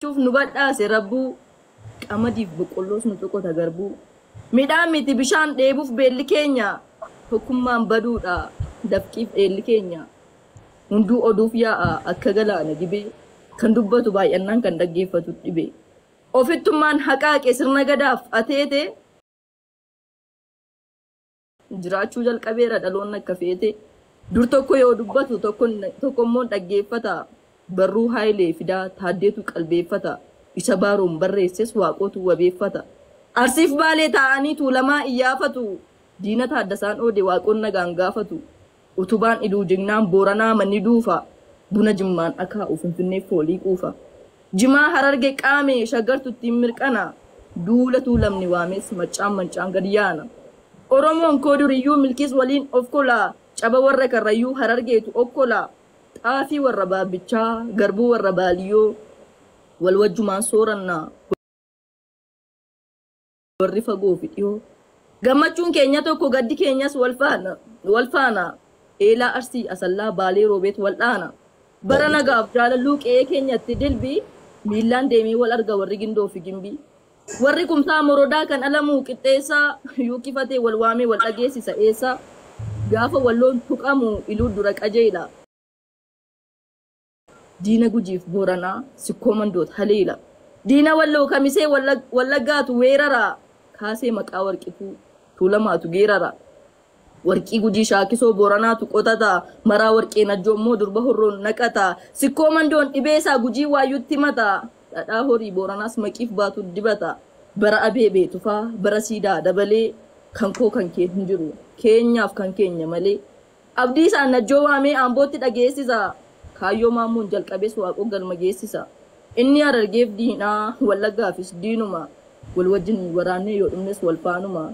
شوف نبدأ سربو أمدي بقولوس نتوقع تجربو مدامي تبشان ديبوف بالكينيا حكومة بدودا دفكيف بالكينيا هندو أدوفيا أكجلا نجيبه كندوبة تباي أنن كندقي فتوتيبه أوفتمان حكاك إسرنا قداف أتيته jiraachuu jalqabeera dhaloonni akka feete dur tokko yoo dubbatu tokko immoo dhaggeeffata barruu haayilee fidaa taaddeetu qalbeeffata isa baaroon barreesses waaqootu wabeeffata arsiif baalee taa'anii tuulamaa iyyaafatu diina taaddasaan oode waaqoon nagaan gaafatu utubaan iduu jignaan booranaa manni duufa buna jimmaan akaa'u finfinnee foolii quufa jimaa hararge qaame shaggartuttiin mirqana duula tuulamni waames maccaan gadi yaana Oromoon kooduriyyuu milkis waliin of kola caba warra karrayyuu harargeetu okkola xaafii warra baabichaa garbuu warra baaliyyoo wal wajjumaan soorannaa warri fagoo fi dhiyoo gammachuun keenya tokko gaddi keenyas wal faana eelaa arsii asallaa baalee roobeet wal dhaana bara nagaaf jaalalluu qe'ee keenyatti dilbii miillaan deemee wal arga warri gindoo fi gimbii warri kumsaa morodaa kan alamuu qixxeessaa yuukifatee wal waamee wal dhageessisa eessa gaafa walloon tuqamu iluu dura qajeela diina gujiif booranaa sikkoo mandoot haleela diina walloo kamisee wallaggaatu weeraraa kaasee maqaa warqituu tuulamaatu geerara warqii gujii shaakisoo booranaatu qotata maraa warqee najjoommoo durba horroon naqata sikkoo mandoon dhibeesaa gujii waayyutti mata dhadhaa horii booranaas maqiif baatu dibata bara abeebee tufaa bara siidaa dabalee kan koo kan kee hin jiru keenyaaf kan keenya malee abdii isaan najjoo waamee aambootti dhageessisa kaayyoo maammuun jalqabees waaqoo galma geessisa inni harargeef diinaa wallaggaafis diinuma wal wajjin waraannee yoo dhumnes wal faanuma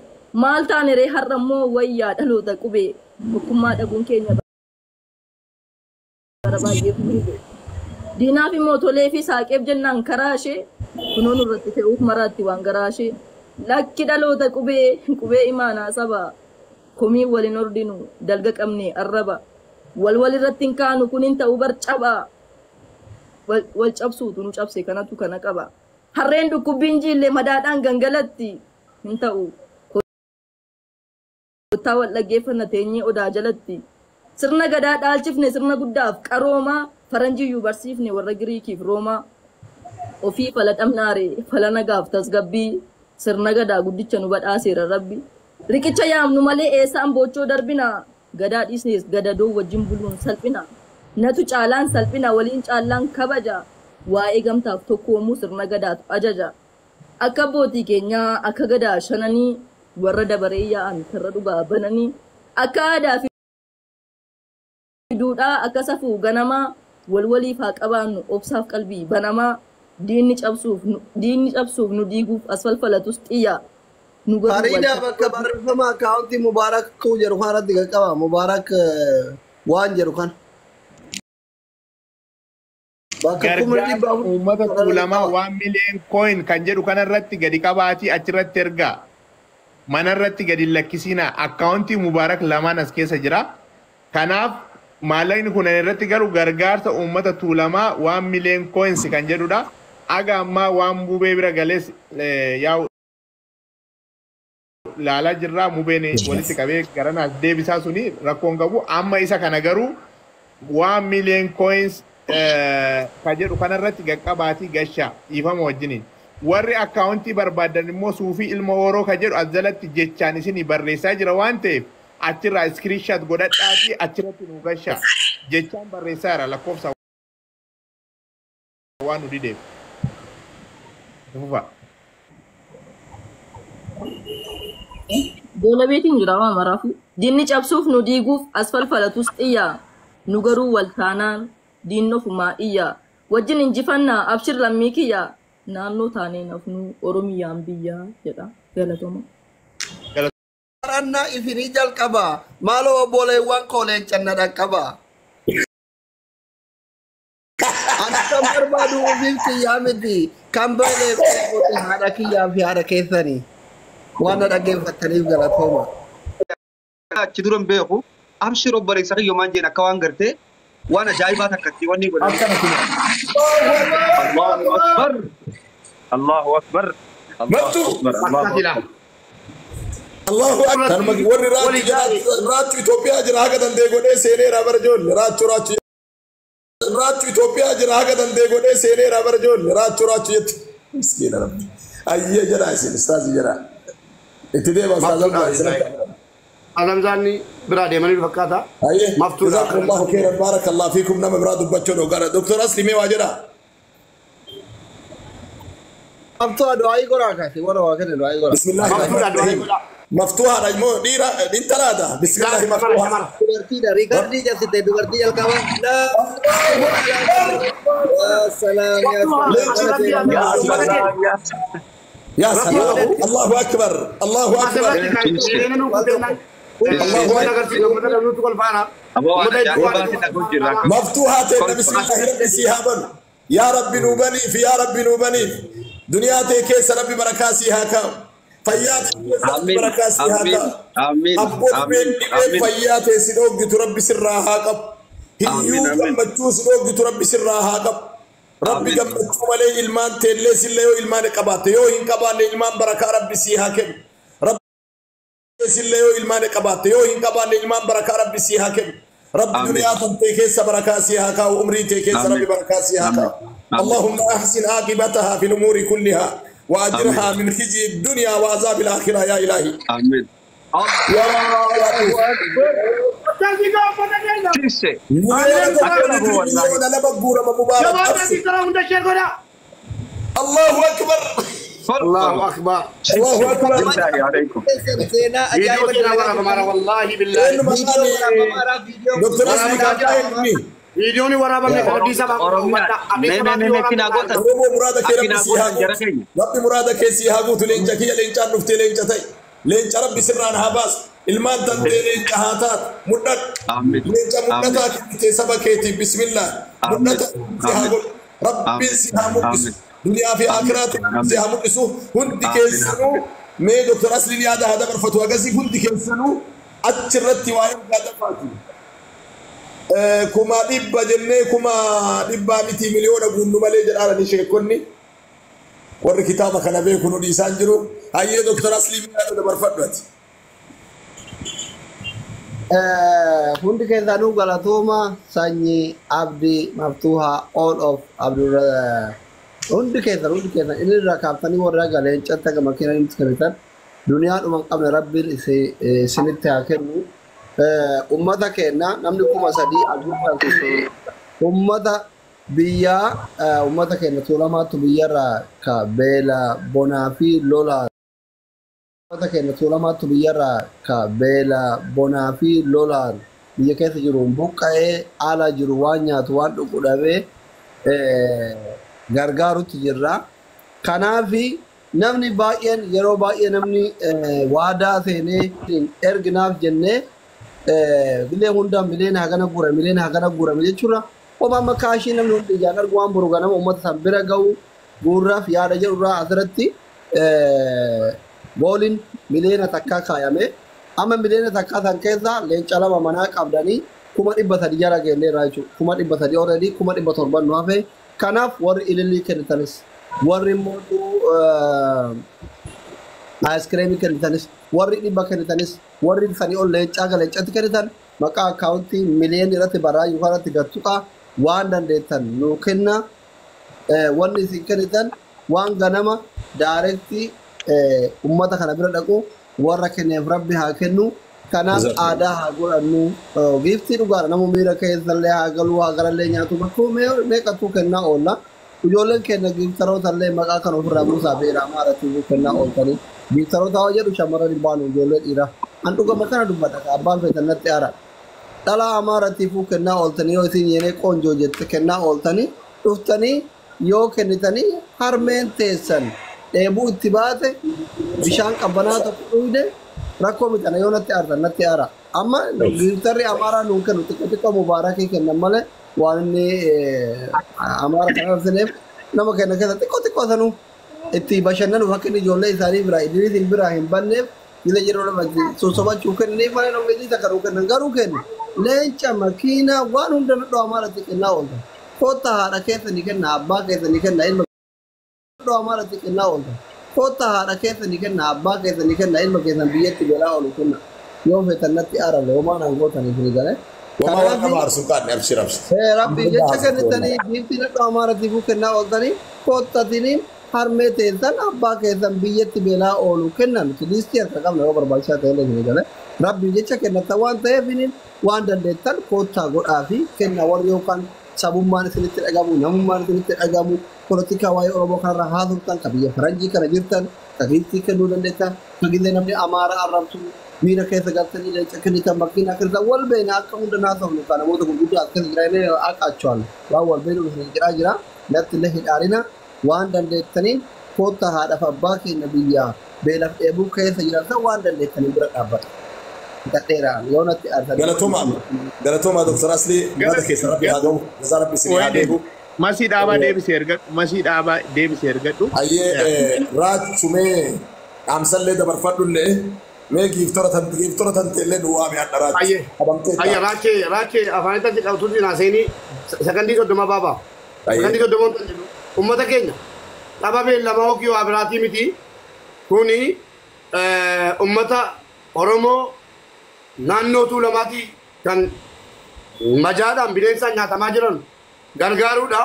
maal taane ree har'a immoo wayyaa dhaloota qubee tokkummaa dhaguun keenya bara baay'eef murube diinaa fi mootolee fi saaqeef jennaan karaashee kunoon irratti fe'uuf maraatti waan garaashee lakki dhaloota qubee imaanaa saba komii waliin ordinu dalga qabne arraba wal irratti hin kaanu kun hin ta'u barcaba wal cabsuutu nu cabse kanatu kana qaba harreen dhukkubbiin jiillee madaadhaan gangalatti hin ta'u kottaa wal dhaggeeffanna teenyee odaa jalatti sirna gadaa dhaalchifne sirna guddaaf qaroomaa faranjiyyuu barsiifne warra giriikiif roomaa ofii faladhamnaare falanagaaf tasgabbii sirna gadaa guddicha nu badhaaseera rabbi riqicha yaamnu malee eessaan boochoo darbina gadaa dhiisnees gadadoo wajjin buluun salphina natu caalaan salphina waliin caallaan kabaja waa'ee gamtaaf tokkoomuu sirna gadaatu ajaja akka bootii keenyaa akka gadaa shananii warra dabaree yaa'an karra dhugaa bananii akka aadaa fi duudhaa akka safuu ganamaa walwaliif haa qabaannu obsaaf qalbii banamaa diinni cabsuuf nu diiguuf asfalfalatus xiyya nu godhu Farida bakka barreeffama akaawuntii Mubaarak kuu jedhu kanarratti qaqqaba. Mubaarak waan jedhu kan. Gargaarsa uummata tuulamaa 1 million coin kan jedhu kanarratti gadi qabaatii achirratti ergaa. Manarratti gadi lakkisiina akaawuntii Mubaarak lamaan as keessa jira. Kanaaf maallaqni kun irratti galu gargaarsa uummata tuulamaa 1 million coins kan jedhudha. Aga ammaa waan mubee bira galees yaa'u laalaa jirraa mubeen walitti qabee garanaas deebisaa suni rakkoon qabu amma isa kana garuu 1 million coins kan jedhu kanarratti qaqqabaatii gashaa dhiifama wajjiniin warri akaawuntii barbaadan immoo suufii ilma horoo kan jedhu as jalatti jechaan isinii barreessaa jira waan ta'eef achirraa screenshot godhadhaatii achirratti nu gashaa jechaan barreessaa jira lakkoofsa waan nu dideef. Bola beetiin jira waan maraafu diinni cabsuuf nu diiguuf asfalfalatus xiyya nu garuu wal taanaan diinnofumaa iyya wajjin injifannaa abshir lammii kiyya naannoo taanee nafnu oromiyaan biyyaa jedha galatoma. Anna ifini jalqaba maaloo obboleewwan kooleen canna dhaqqaba. Akka barbaadu ofiif kiyyaa miti kan baay'ee qote haadha kiyyaa fi haadha keessanii waan dhaggeeffataniif galatooma. Achi duran beeku abshir obboleessa kiyyo maan jeen akka waan gartee وانا جايباتك كتيوني ولا أكثر كده الله اكبر الله اكبر الله مفتوح. اكبر الله اكبر الله اكبر وري رات اثيوبيا جرا هكذا ديغودي سيني رابرجول رات اثيوبيا جرا هكذا ديغودي سيني رابرجول رات يت مسكين ربي اي جرا استاذ جرا اتدي استاذ أنا زاني برادي مني فكاتا اي مفتوح. جزاكم الله خيرا بارك الله فيكم نما براد بچو غرا دكتور اسلمي واجرا Abtu doa igora kasi, wala wakati doa igora. بسم الله الرحمن الرحيم مفتوحه رجمو ديرا دين ثلاثه بسم الله مفتوحه Dubarti dari Gardi jadi teh dubarti yang kawan. Salam يا سلام الله اكبر الله اكبر مفتوحات بسم الله ربي سيهابا يا رب نوبني في يا رب نوبني دنيا تكيس ربي بركاسي هاكا فيات بركاسي هاكا امين أبوت من فيات سيدوك تربي سرها هاكا هيو كمتشو سيدوك تربي سرها هاكا ربي كمتشو ملي إلمان تلي سيليو إلمان قبات يو إن قبال إلمان بركة ربي سيهاكم ربي سيليو إلمان قبات يو إن قبال إلمان بركة ربي سيهاكم رب دنيا تكيس بركاسي هاكا وأمري تكيس ربي بركاسي هاكا اللهم أحسن عاقبتها في الأمور كلها وأجرها من خزي الدنيا وعذاب الآخرة يا إلهي امين يا أكبر تيسي الله أكبر الله أكبر الله أكبر بالله عليكم Sena فيديو كنا ورا مارا والله بالله دكتور أسمي كاكايني فيديو ني ورا بمن كردي سبا روبو مرادة كيرا بسيهاغو ربي مرادة كيسيهاغو تلينجا كي لينجا نفتي لينجا تاي لينجا ربي سران هاباس ilmaan tantee leenca haa taatu mudhadhu leenca mudhataa kee saba keetii bismillah mudhata si haa godhu rabbiin si haa mul'isu duniyaa fi akiraatti si haa mul'isu hundi keessanuu mee doktor asliin yaada haa dabarfatu agasii hundi keessanuu achirratti waa'ee gaadafaati kuma dhibba jennee kuma dhibbaa miti miliyoona guunnu malee jedhaarani sheekonni warri kitaaba kana beeku nu dhiisaan jiru hayyee doktor asliin yaada dabarfadhu ati Hundi keessanuu galatooma sanyii abdii maftuha all of abdul hundi keessan inni irraa kaaftanii warra galeencatti akka makiinanitti kennitan duniyaa dhuma qabne rabbiin isinitti haa kennu ummata keenya namni 3,000 aduudhaan ummata biyyaa ummata keenya tuulamaattu biyyarraa ka beela bonaa fi lolaa ummata keenya tuulamaattu biyyarraa ka beela bonaa fi lolaan biyya keessa jiru buqqa'ee ala jiru waan nyaatu waan dhugu dhabee gargaarutti jirra. Kanaafi namni baay'een yeroo baay'ee namni waadaa seenee erginaaf jennee bilee hundaan bileen hagana guurame jechuudha. Oma amma kaashii namni hundi ijaan argu waan boru ganama uummata san bira ga'u guurraaf yaada jedhurraa asirratti booliin miliyoona takkaa kaayame. Amma miliyoona takkaa san keessa leenca lama manaa qabdanii 300 jara geelleerraa jechuudha. 300 already 700 nu hafe. Kanaaf warri ilillii kennitanis warri immoo aayiskiriimii kennitanis warri dhibba kennitanis warri sanii ol leencatti kennitan maqaa akkaawuntii miliyoona irratti baraa yookaan irratti gattuqaa waan dandeettan nuu kenna wanni isin kennitan waan ganama daarektii ummata kana bira dhaqu warra kenneef rabbi haa kennu. Kanaaf aadaa haa godhannu giiftii dhugaadha nama miira keessallee haa galuu haa garallee nyaatu bakkuu meeqatu kennaa oolla ijoolleen keenya giiftarootallee maqaa kan ofirraa buusaa beeraa maaratti kennaa ooltanii giiftaroota haa jedhu shamarran hin baanu ijoollee dhiiraa an dhugama kana dubbadha abbaan feetan natti aara dhalaa amaarattiifuu kennaa ooltanii yoo isin yeenee qoonjoo jette kennaa ooltanii dhuftanii yoo kennitanii harmeen teessan dheebuu itti baate bishaan qabbanaa tokko dhuyde rakkoo mitana yoo natti aara amma giiftarri amaaraa nuun kennu xiqqoo mubaarakii kennan malee waan inni amaara kana arsineef nama kenna keessa xiqqoo sanuu itti bashannanuuf akka inni ijoollee isaanii biraa idiliitiin biraa hin banneef gila jedhuu dhabatti sosobachuu kennaniif malee nama ijoollee isa kanuu kennan garuu kennu leenca makiinaa waan hunda dhoo amaalatti kennaa oolta. Koota haadha keessa ni kenna abbaa keessa ni kenna ilma dhoo amaalatti kennaa oolta. Koota haadha keessa ni kenna abbaa keessa ni kenna ilma keessan biyyatti galaa oolu kenna. Yoo feetan natti aarale homaa naan gootanii fi galee. Wama waka maarsu kan abshir abshir. Rabbi jecha kennitanii biiftiin dhoo amaalatti kuu kennaa ooltanii koottatiniin harmee teessan abbaa keessan biyyatti galaa oolu kennan. Kilistii akka qabna yoo barbaachisaa ta'e illee ni galee. Rabbi jecha kennata waan ta'eefiniin waan dandeettan koottaa godhaa fi kenna warri yookaan sabummaan isinitti dhagamu namummaan isinitti dhagamu polotikaa waa'ee Oromoo kanarraa haasoftan ka biyya faranjii kana jirtan ka giiftii kennuu dandeettan ka gillee namni Amaaraa arrabsu miira keessa galtanii leenca kennitan makiinaa kennitan wal beena akka hunda naasofnu ka namoota gurguddaa as keessa jiranii akka achuwaan waan wal beenu isin jedhaa jira natti illee hidhaarina waan dandeettaniin koottaa haadhaaf abbaa keenya biyyaa beelaaf dheebuu keessa jiraatan waan dandeettanii bira dhaabbata. Galatoma Dr. Asli mada keessa rabbi haa gahu jazaa rabbi isin haa deebu. Masii dhaabaa deebisee ergadhu. Ayyee raachumee dhaamsallee dabarfadhullee mee giiftora tante illee nu waame hadha raachi. Ayyee raachee afaanitti qabtuutti naaseenii sakandii soddoma baabaa. Sakandii soddoma ummata keenya dhabamee lama hooki waa biraatii miti kuni ummata Oromoo naannoo Tuulamaati kan majaadhaan bineensa nyaatamaa jiran gargaaruudha.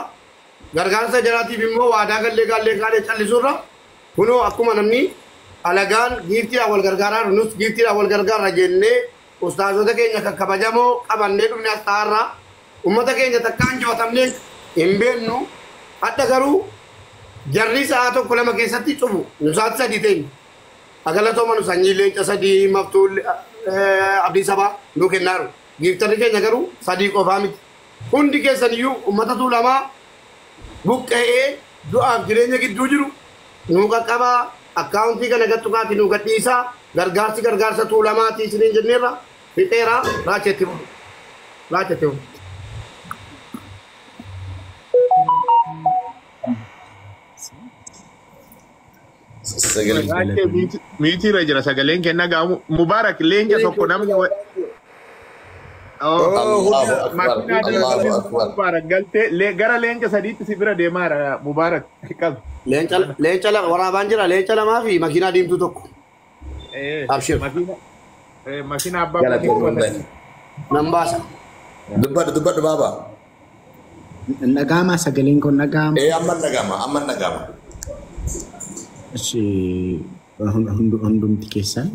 Gargaarsa jaraatiif immoo waadaa gallee kaalee callisuurra kunoo akkuma namni alagaan giiftiidhaan wal gargaaraa nus giiftiidhaan wal gargaarra jennee ustaazota keenya kan kabajamoo qabannee dhufne as ta'arraa ummata keenya takkaan jabatamnee hin beeknu adda garuu jarri sa'aa tokko lama keessatti cufu nusaatti sadii ta'e agalatooma nu sanyii leenca sadii maftuu abdii sabaa nu kennaaru giiftarri keenya garuu sadii qofaa miti hundi keessan iyyuu ummata Tuulamaa buqqa'ee du'aaf jireenya gidduu jiru nu qaqqabaa akkaawuntii kana gattukaati nu gadhiisaa gargaarsa Tuulamaatii isiniin jenneerra fixeeraa raachetti bulu. Miti rajira sagaleen kenna gaamu Mubarak leenca tokko namni Mubarak galte gara leenca sadiitti si bira deemaara Mubarak qab leenca waraabaan jira leenca lamaa fi makiinaa diimtuu tokko abshir makiinaa abbaa nan baasa dubbadhu baaba nagaama sagaleen kun nagaama amma nagaama hundumti keessan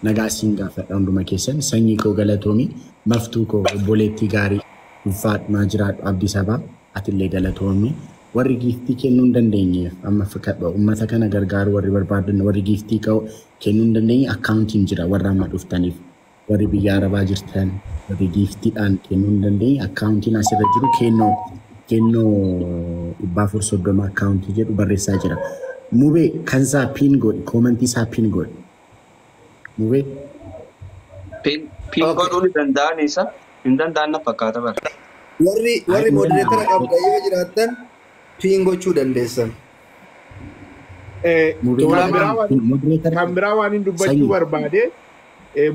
nagaa siin gaafadha hunduma keessan sanyii koo galatoomi maftuu koo obboleettii gaarii ulfaadhumaa jiraadhu abdii sabaa atillee galatoomi warri giiftii kennuu hin dandeenyeef amma fakkaadha uummata kana gargaaru warri barbaadan warri giiftii kennuu hin dandeenye akkaawuntiin jira warra amma dhuftaniif warri biyya arabaa jirtan warri giiftiidhaan kennuu hin dandeenye akkaawuntiin asirra jiru kennoo 430 akkaawuntii jedhu barreessaa jira. Mube kansa pin god comment isa pin god mube pin god uli dandaan isa dandaan na fakkaata bara warri moderator qabdayoo jiraatan pin gochuu dandeessan kan biraa waan hin dubbachuu barbaade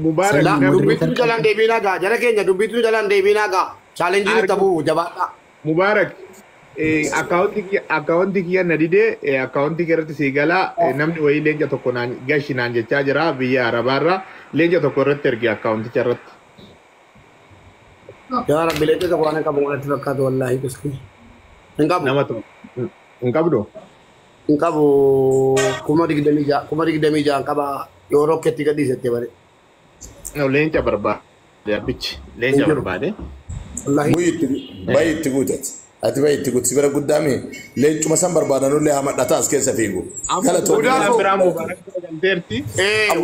Mubarak dubbitu jalaan deebiinaa gaa jara keenya dubbitu jalaan deebiinaa gaa chaalenjiin ta'uu jabaadha Mubarak akkaawuntii kiyya na didee akkaawuntii irratti sii galaa namni wayii leenca tokko gashi naan jechaa jira biyya arabaarraa leenca tokko irratti ergi akkaawunticha irratti. Yaa Rabbi leenca tokko waan qabu wanatti fakkaatu wallaahi kuski. Hin qabu. Nama tokko hin qabdu. Hin qabu 26 qaba yoo rokketti gadhiisettee bare. Leenca barbaade abbichi leenca barbaade. Bayitti guutate. Ati bayitti guutti bira guddaami leencuma san barbaadanullee hamadhata as keessa fiigu.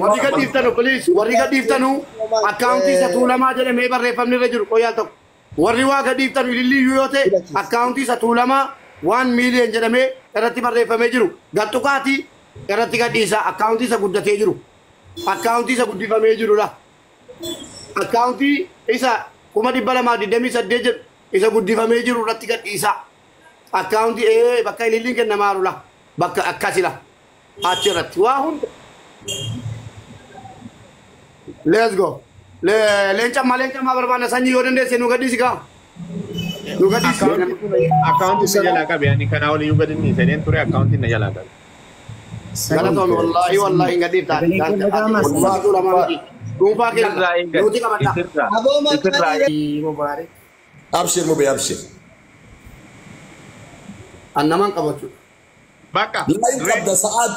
Warri gadhiiftanu please warri gadhiiftanu akkaawuntii isa Tuulamaa jedhamee barreeffamni irra jiru qoyyaa tokko. Warri waa gadhiiftanu ililliyyuu yoo ta'e akkaawuntii isa Tuulamaa 1 million jedhamee irratti barreeffamee jiru. Gattukaati irratti gadhiisa akkaawuntii isa guddatee jiru. Akkaawuntii isa guddifamee jirudha. Akkaawuntii isa 228 jedhu isa guddifamee jiru irratti gadhiisa. Akkaawuntii bakka ililliin kennamaarula bakka akkasila achirratti waa hunda. Let's go. leenca ma barbaanna sanyii yoo dandeesse nu gadhiisi kaa. Nu gadhiisi. Akkaawuntiin na jalaa qabe ani kanaa olii yoo gadhiisi fedheen ture akkaawuntiin na jalaa qabe. Galatoon wallahi hin gadhiif taate. Ulfaatu lama miti. Dhuunfaa keessa nuti qabadha. Abshir mubee abshir. Annaman qabatu. Bakka. Lain qabda sa'aad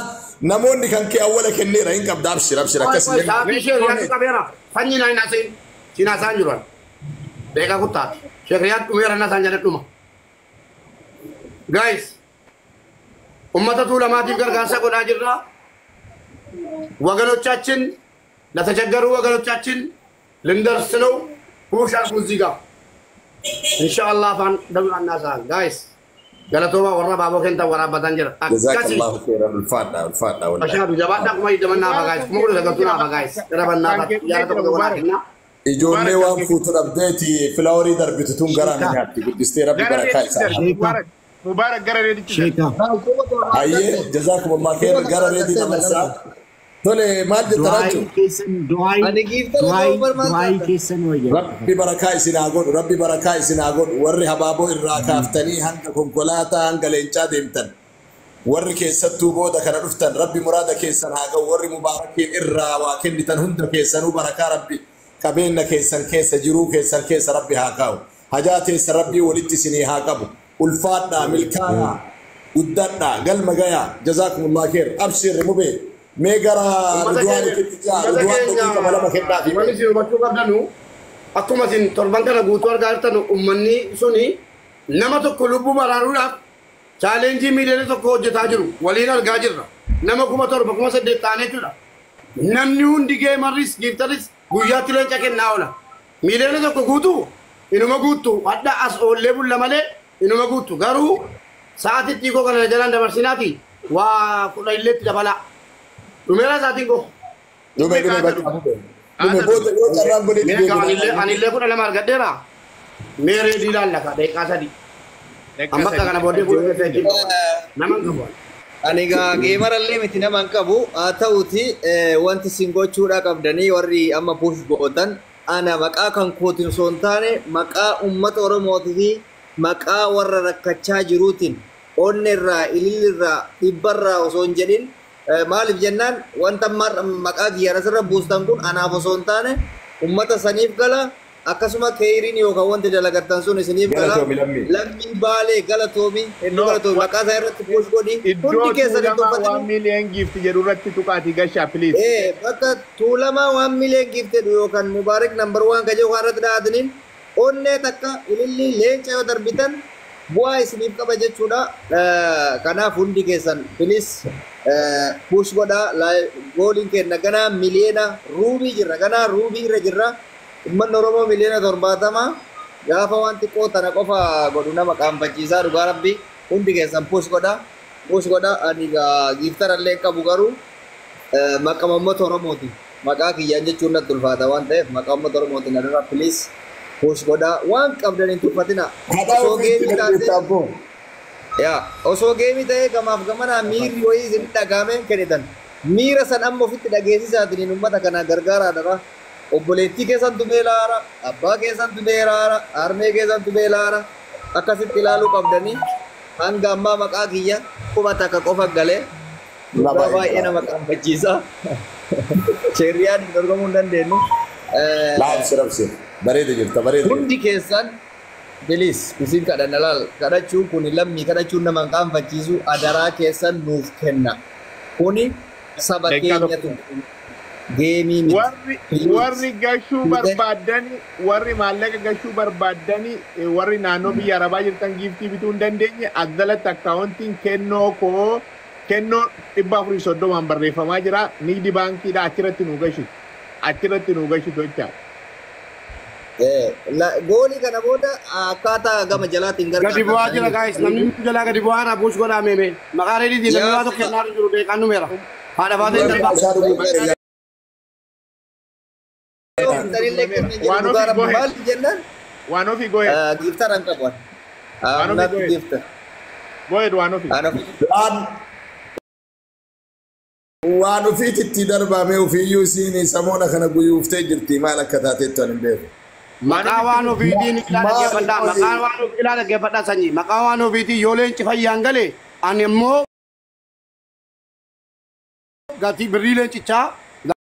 namoonni kan kee awwala kenneera hin qabda abshir abshir akkasii. Saafi ishee riyaatu qabeera. Fanyi naa hin haasa'in. Siin haasa'an jiran. Beekaa kuttaati. Sheekriyaat dhumeera na isaan jedhadhuma. Guys. Ummata tuulamaatiif gargaarsa godhaa jirra. ወገኖቻችን ለተቸገሩ ወገኖቻችን ልንደርስነው ፑሽ አርጉ እዚህ ጋር ኢንሻአላህ ፋን ደብራና ሳል ጋይስ ገለቶባ ወራ ባቦ ከንታ ወራ ባታንጀር ጀዛከላሁ ኸይራን الفادا ولا አሻዱ ጀባዳ ቁማ ይደመና ባጋይስ ቁሙ ለገቱና ባጋይስ ረበና ያረተ ወራና ijoollee waan fuutu dhabdeeti filaaworii darbitutuun garaa na nyaatti guddistee rabbi barakaa isaa Mubarak gara reedichi. ayyee jazaakumullah khayr gara reedii namarsaa tole maal jettarachu du'aayi keessan wayya rabbi barakaa isinaa godhu rabbi barakaa isinaa godhu warri habaaboo irraa kaaftanii hanga konkolaataa hanga leencaa deemtan warri keessattuu booda kana dhuftan rabbi muraada keessan haa ga'u warri mubaarakiin irraa waa kennitan hunda keessanuu barakaa rabbi qabeenya keessan keessa jiruu keessan keessa rabbi haa kaa'u hajaa teessa rabbii walitti isinii haa qabu ulfaadhaa milkaa'aa guddadhaa galma gayaa jazaakumullah khayr abshir mubee Megara Ridwan Kitija Ridwan Kitija malama kenna fi Mani si hubachuu qabdanu akkuma isin torban kana guutuu argaa jirtan ummanni suni nama tokko lubbuu baraaruudhaaf chaalenjii miiliyoona tokko hojjetaa jiru waliin argaa jirra nama 7,800 taanee jechuudha namni hundi geemarris giiftaris guyyaatti leenca kennaa oola miiliyoona tokko guutuu inuma guutuu adda as oollee bulla malee inuma guutuu garuu sa'aatitti koo kana jalaan dabarsinaati waa kudha illeetti dabalaa Numera saatiin ko. Dume booda yoo carraan godhe anillee kudha lama argadheera. Meeree diilaan lafa deeqaa sadi. Amma akka kana booddee fuudhee keessatti nama hin qabu. Ani geemarallee miti nama hin qabu. Haa ta'uuti wanti isin gochuudha qabdanii warri amma puush godhan ana maqaa kan kootiin osoo hin taane maqaa uummata Oromootii fi maqaa warra rakkachaa jiruutiin onneerraa ililirraa dhibbarraa osoo hin jedhin maaliif jennaan wanta maqaa kiyyaara sirra buustan kun anaaf osoo hin taane uummata saniif gala akkasuma keeyiriin yookaan wanti dalagattan sun isiniif gala lammii baalee galatoomi hedduu galatoomi maqaa isaa irratti puush godhi hundi keessan itti uffatanii 1 million gift jedhu irratti tuqaatii gashaa please. Bakka tuulamaa 1 million gift jedhu yookaan mubaarak number 1 ka jedhu waan irratti dhahataniin onnee takka ililli leenca yoo darbitan bu'aa isiniif qaba jechuudha. Kanaaf hundi keessan please push godha gooliin kenna ganaa miliyoona ruubii jirra ganaa ruubii irra jirra ummanni Oromoo miliyoona 70 gaafa waan xiqqoo tana qofa godhu nama qaanfachiisaa dhugaa rabbi hundi keessan push godha ani giiftarallee qabu garuu maqaa uummata Oromooti maqaa kiyyaan jechuun natti ulfaata waan ta'eef maqaa uummata Oromooti narra please push godha waan qabdan hin tuffatina osoo geemii ta'ee gamaaf gamanaa miirri wayii isin dhagaameen kennitan miira san amma ofitti dhageessisaatiin uummata kana gargaaraadha obboleettii keessantu beelaara abbaa keessantu beelaara harmee keessantu beelaara akkasitti ilaaluu qabdanii hanga ammaa maqaa kiyya quba takka qofa galee dhugaa baay'ee nama qaanfachiisa sheeriyaan dorgomuu hin dandeenyu bareeda jirta bareeda hundi keessan bilis isin kadhanna laal kadhachuun kun lammii kadhachuun nama qaanfachiisu adaraa keessan nuuf kenna kuni saba keenyatu geemii warri gashuu barbaadanii warri maallaqa gashuu barbaadanii warri naannoo biyya arabaa jirtan giiftii bituu hin dandeenye addalatti akkaawuntiin kennoo 430 barreeffamaa jira niidi baankiidha achirratti nu gashu jecha. Goolii kana booda akkaataa gama jalaatiin gargaara. Gadi bu'aa jira guys namni jalaa gadi bu'aa na puush godhaa meeme maqaa reediitiin namni waa tokko kennaa jiru deeqaan numeera haadha baatee darbaa. One of you go ahead. Giftar ang kapwan. Not giftar. Go ahead, one of you. waan ofiitti darbame ofiiyyuu isiin samoona kana guyyuuftee jirti maal akka taateettu hin beeku. Maqaa waan ofiitiin ilaa dhaggeeffadhaa sanyii. Maqaa waan ofiitiin yoo leenci fayyaan galee ani immoo gatii birrii leencichaa